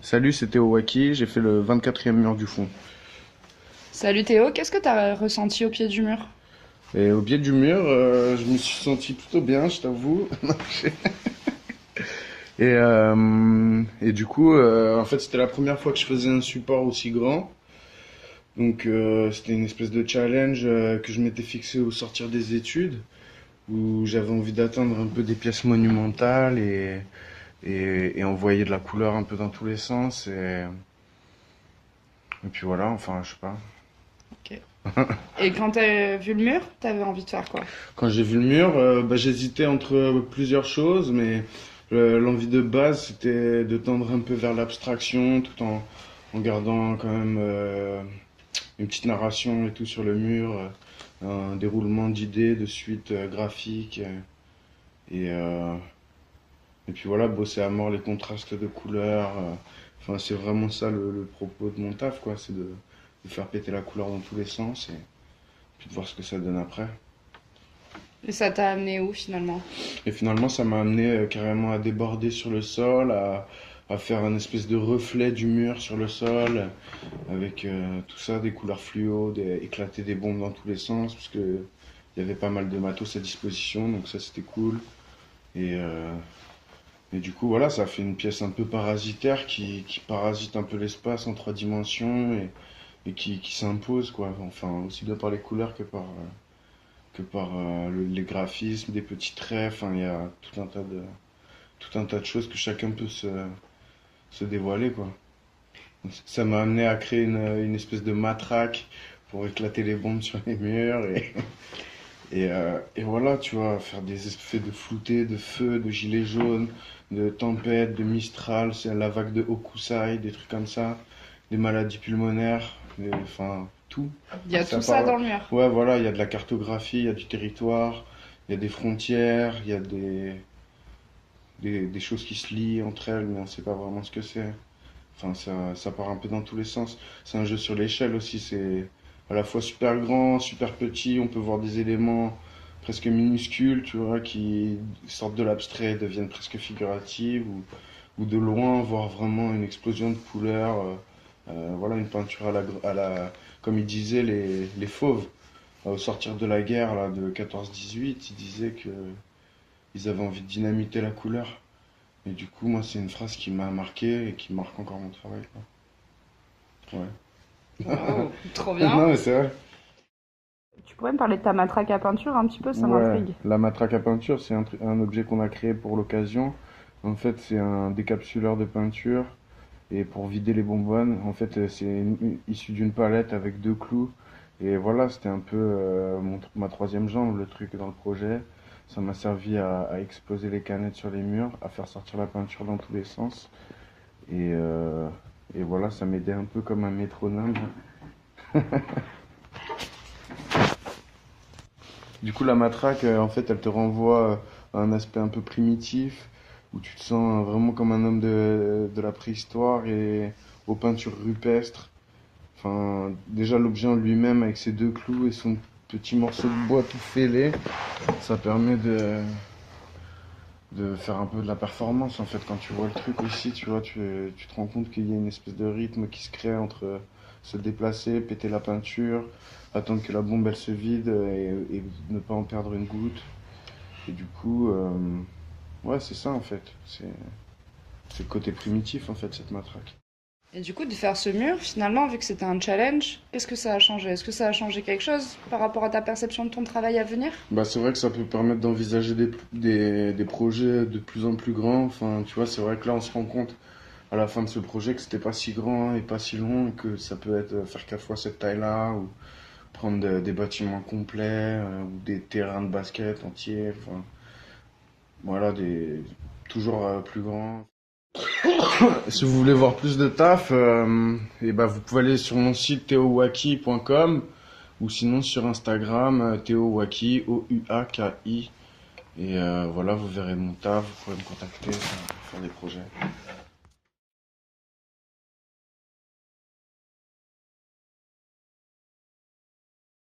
Salut, c'est Théo Waki, j'ai fait le 24e mur du fond. Salut Théo, qu'est-ce que t'as ressenti au pied du mur? Et au pied du mur, je me suis senti plutôt bien, je t'avoue. Et du coup, en fait, c'était la première fois que je faisais un support aussi grand. Donc, c'était une espèce de challenge que je m'étais fixé au sortir des études, où j'avais envie d'atteindre un peu des pièces monumentales et envoyer de la couleur un peu dans tous les sens. Et puis voilà, enfin, je sais pas. Ok. Et quand t'as vu le mur, t'avais envie de faire quoi? Quand j'ai vu le mur, j'hésitais entre plusieurs choses, mais l'envie de base, c'était de tendre un peu vers l'abstraction, tout en gardant quand même une petite narration et tout sur le mur, un déroulement d'idées, de suites graphiques, et, euh, et puis voilà, bosser à mort les contrastes de couleurs. Enfin, c'est vraiment ça le propos de mon taf, quoi, c'est de faire péter la couleur dans tous les sens et puis de voir ce que ça donne après. Et ça t'a amené où finalement? Et finalement, ça m'a amené carrément à déborder sur le sol, à faire un espèce de reflet du mur sur le sol, avec tout ça, des couleurs fluo, éclater des bombes dans tous les sens, parce que il y avait pas mal de matos à disposition, donc ça c'était cool. Et, euh, et du coup, voilà, ça fait une pièce un peu parasitaire qui parasite un peu l'espace en trois dimensions et qui s'impose, quoi. Enfin, aussi bien par les couleurs que par les graphismes, des petits traits. Enfin, il y a tout un tas de choses que chacun peut se dévoiler, quoi. Ça m'a amené à créer une espèce de matraque pour éclater les bombes sur les murs et voilà, tu vois, faire des effets de flouté, de feu, de gilets jaunes, de tempête, de mistral, c'est la vague de Hokusai, des trucs comme ça, des maladies pulmonaires, enfin tout. Il y a Ça tout ça part. dans le mur. Ouais, voilà, il y a de la cartographie, il y a du territoire, il y a des frontières, il y a des choses qui se lient entre elles, mais on sait pas vraiment ce que c'est. Enfin, ça part un peu dans tous les sens. C'est un jeu sur l'échelle aussi, c'est à la fois super grand, super petit, on peut voir des éléments presque minuscules, tu vois, qui sortent de l'abstrait et deviennent presque figuratives, ou de loin voir vraiment une explosion de couleurs, voilà, une peinture comme il disait, les fauves. Au sortir de la guerre là, de 14-18, ils disaient que ils avaient envie de dynamiter la couleur. Et du coup, moi, c'est une phrase qui m'a marqué et qui marque encore mon travail, quoi. Ouais. Waouh, trop bien. Non, mais c'est vrai. Tu pourrais me parler de ta matraque à peinture un petit peu, ça Ouais, m'intrigue. la matraque à peinture, c'est un objet qu'on a créé pour l'occasion. En fait, c'est un décapsuleur de peinture. Et pour vider les bonbonnes, en fait, issu d'une palette avec deux clous. Et voilà, c'était un peu ma troisième jambe, le truc dans le projet. Ça m'a servi à exploser les canettes sur les murs, à faire sortir la peinture dans tous les sens. Et, euh, et voilà, ça m'aidait un peu comme un métronome. Du coup, la matraque, en fait, elle te renvoie à un aspect un peu primitif, où tu te sens vraiment comme un homme de la préhistoire et aux peintures rupestres. Enfin, déjà l'objet en lui-même avec ses deux clous et son petit morceau de bois tout fêlé, ça permet de faire un peu de la performance en fait. Quand tu vois le truc aussi, tu vois, tu te rends compte qu'il y a une espèce de rythme qui se crée entre se déplacer, péter la peinture, attendre que la bombe elle se vide et ne pas en perdre une goutte. Et du coup, ouais, c'est ça en fait. C'est le côté primitif en fait, cette matraque. Et du coup, de faire ce mur, finalement, vu que c'était un challenge, qu'est-ce que ça a changé? Est-ce que ça a changé quelque chose par rapport à ta perception de ton travail à venir? Bah, c'est vrai que ça peut permettre d'envisager des projets de plus en plus grands. Enfin, tu vois, c'est vrai que là, on se rend compte à la fin de ce projet que c'était pas si grand et pas si long et que ça peut être faire 4 fois cette taille-là ou prendre des bâtiments complets ou des terrains de basket entiers. Enfin, voilà, toujours plus grands. Si vous voulez voir plus de taf, et bah, vous pouvez aller sur mon site theowaki.com ou sinon sur Instagram, theowaki, O-U-A-K-I. Et voilà, vous verrez mon taf, vous pourrez me contacter pour faire des projets.